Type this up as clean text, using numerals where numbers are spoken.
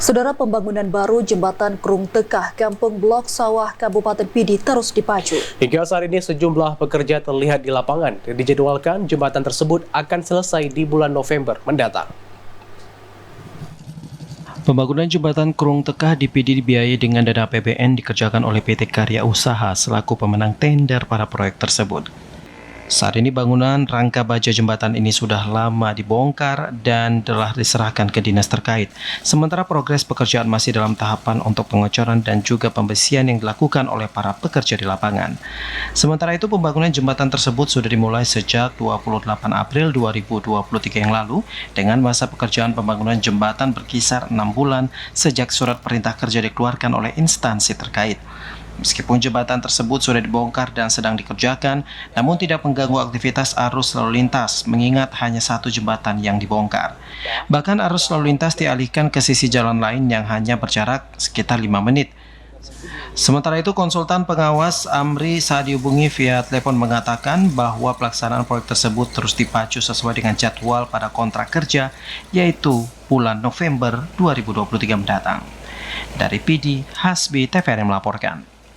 Saudara, pembangunan baru jembatan Krung Tekah, Kampung Blok Sawah, Kabupaten Pidi terus dipacu. Hingga saat ini sejumlah pekerja terlihat di lapangan. Dijadwalkan jembatan tersebut akan selesai di bulan November mendatang. Pembangunan jembatan Krung Tekah di Pidi dibiayai dengan dana APBN dikerjakan oleh PT Karya Usaha selaku pemenang tender para proyek tersebut. Saat ini bangunan rangka baja jembatan ini sudah lama dibongkar dan telah diserahkan ke dinas terkait. Sementara progres pekerjaan masih dalam tahapan untuk pengecoran dan juga pembersihan yang dilakukan oleh para pekerja di lapangan. Sementara itu pembangunan jembatan tersebut sudah dimulai sejak 28 April 2023 yang lalu dengan masa pekerjaan pembangunan jembatan berkisar 6 bulan sejak surat perintah kerja dikeluarkan oleh instansi terkait. Meskipun jembatan tersebut sudah dibongkar dan sedang dikerjakan, namun tidak mengganggu aktivitas arus lalu lintas, mengingat hanya satu jembatan yang dibongkar. Bahkan arus lalu lintas dialihkan ke sisi jalan lain yang hanya berjarak sekitar 5 menit. Sementara itu, konsultan pengawas Amri saat dihubungi via telepon mengatakan bahwa pelaksanaan proyek tersebut terus dipacu sesuai dengan jadwal pada kontrak kerja, yaitu bulan November 2023 mendatang. Dari Pidi, Hasbi TVRI melaporkan.